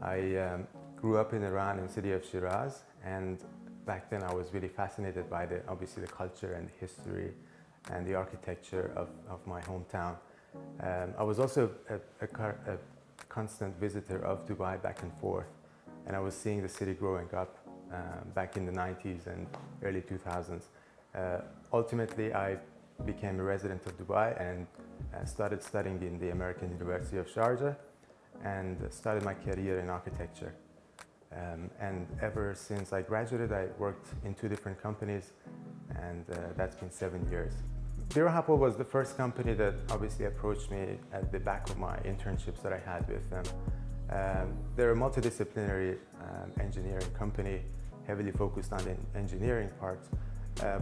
I grew up in Iran, in the city of Shiraz, and back then I was really fascinated by obviously the culture and the history and the architecture of my hometown. I was also a constant visitor of Dubai back and forth, and I was seeing the city growing up back in the 90s and early 2000s. Ultimately, I became a resident of Dubai and started studying in the American University of Sharjah and started my career in architecture. And ever since I graduated, I worked in 2 different companies, and that's been 7 years. Bira Happold was the first company that obviously approached me at the back of my internships that I had with them. They're a multidisciplinary engineering company, heavily focused on the engineering part,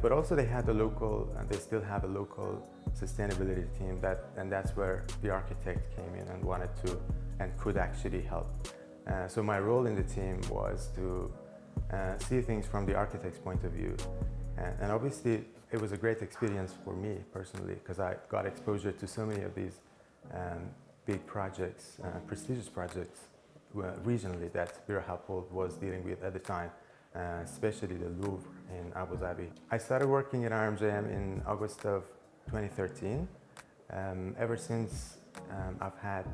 but also they had a local, and they still have a local sustainability team, and that's where the architect came in and wanted to and could actually help. So my role in the team was to see things from the architect's point of view. And obviously, it was a great experience for me personally, because I got exposure to so many of these big projects, prestigious projects regionally that Bira Happold was dealing with at the time, especially the Louvre in Abu Dhabi. I started working at RMJM in August of 2013. Ever since, I've had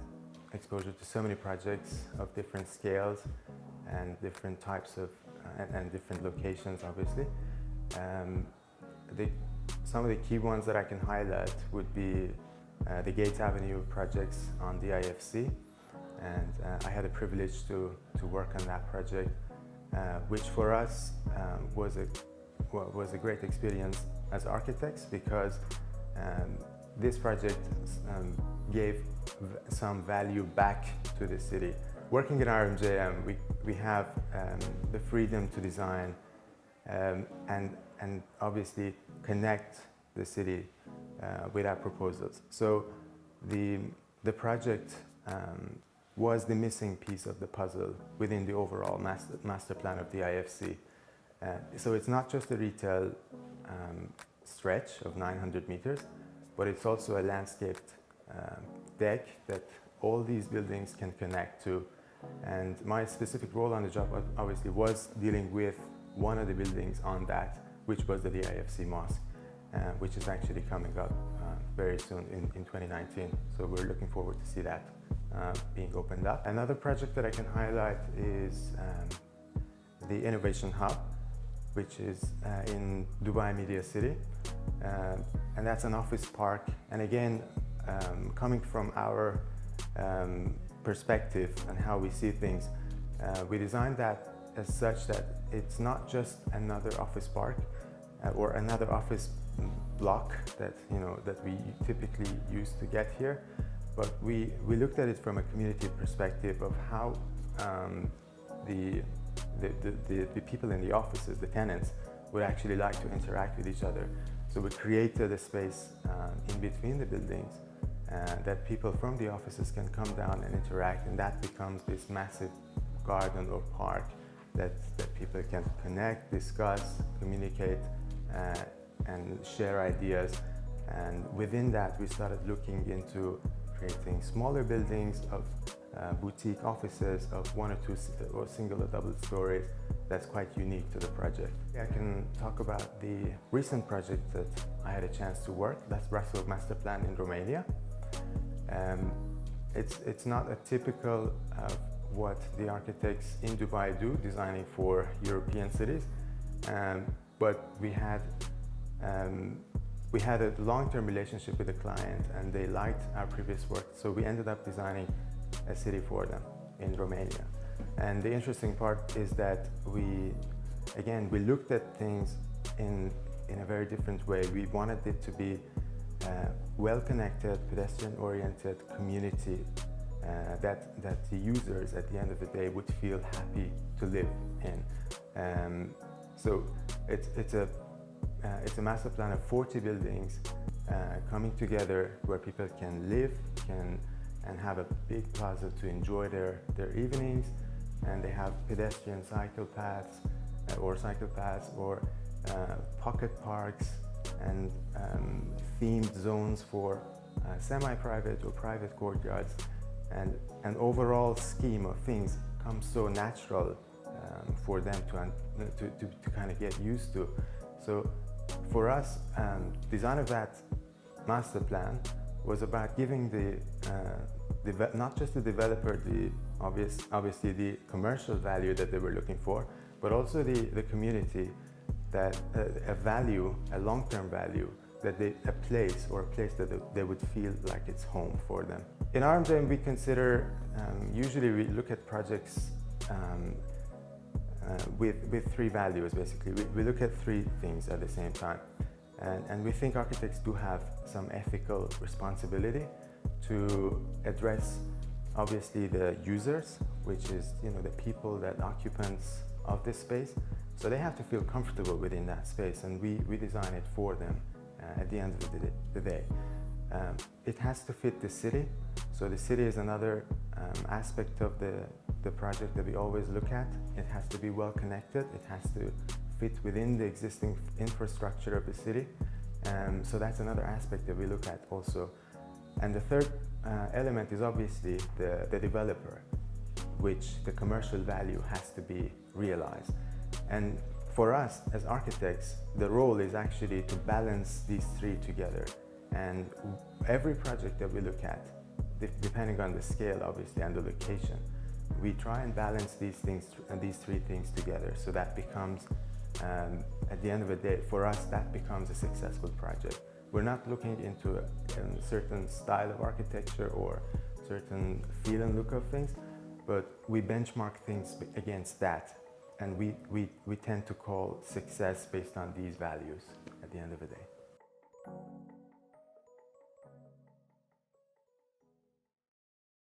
exposure to so many projects of different scales and different types of, and different locations, obviously. Some of the key ones that I can highlight would be the Gates Avenue projects on the IFC, and I had the privilege to work on that project, which for us was a great experience as architects, because this project gave some value back to the city. Working at RMJM, we have the freedom to design and obviously connect the city with our proposals. So the project was the missing piece of the puzzle within the overall master plan of the IFC. So it's not just a retail stretch of 900 meters, but it's also a landscaped deck that all these buildings can connect to. And my specific role on the job obviously was dealing with one of the buildings on that, which was the IFC Mosque, which is actually coming up very soon in 2019. So we're looking forward to see that being opened up. Another project that I can highlight is the Innovation Hub, which is in Dubai Media City. And that's an office park. And again, coming from our perspective and how we see things, we designed that as such that it's not just another office park or another office block that we typically used to get here, but we looked at it from a community perspective of how the people in the offices, the tenants, would actually like to interact with each other. So we created a space in between the buildings that people from the offices can come down and interact, and that becomes this massive garden or park that people can connect, discuss, communicate, and share ideas. And within that, we started looking into creating smaller buildings of boutique offices of 1 or 2 or single or double stories. That's quite unique to the project. I can talk about the recent project that I had a chance to work. That's Brasov Master Plan in Romania. It's not a typical of what the architects in Dubai do, designing for European cities, but we had a long-term relationship with the client, and they liked our previous work, so we ended up designing a city for them in Romania. And the interesting part is that we looked at things in a very different way. We wanted it to be well-connected, pedestrian-oriented community that the users at the end of the day would feel happy to live in. So it's a master plan of 40 buildings coming together where people can live, and have a big plaza to enjoy their evenings, and they have pedestrian cycle paths or pocket parks and themed zones for semi-private or private courtyards, and an overall scheme of things becomes so natural for them to kind of get used to. So for us, design of that master plan was about giving not just the developer the obviously the commercial value that they were looking for, but also the community that a long-term value, that a place that they would feel like it's home for them. In RMJM, we consider, usually we look at projects with three values, basically. We look at three things at the same time. And we think architects do have some ethical responsibility to address, obviously, the users, which is, the people, that occupants of this space. So they have to feel comfortable within that space, and we design it for them at the end of the day. It has to fit the city. So the city is another aspect of the project that we always look at. It has to be well connected. It has to fit within the existing infrastructure of the city. So that's another aspect that we look at also. And the third element is obviously the developer, which the commercial value has to be realized. And for us as architects, the role is actually to balance these three together. And every project that we look at, depending on the scale, obviously, and the location, we try and balance these three things together. So that becomes, at the end of the day, for us, that becomes a successful project. We're not looking into a certain style of architecture or certain feel and look of things, but we benchmark things against that. And we tend to call success based on these values at the end of the day.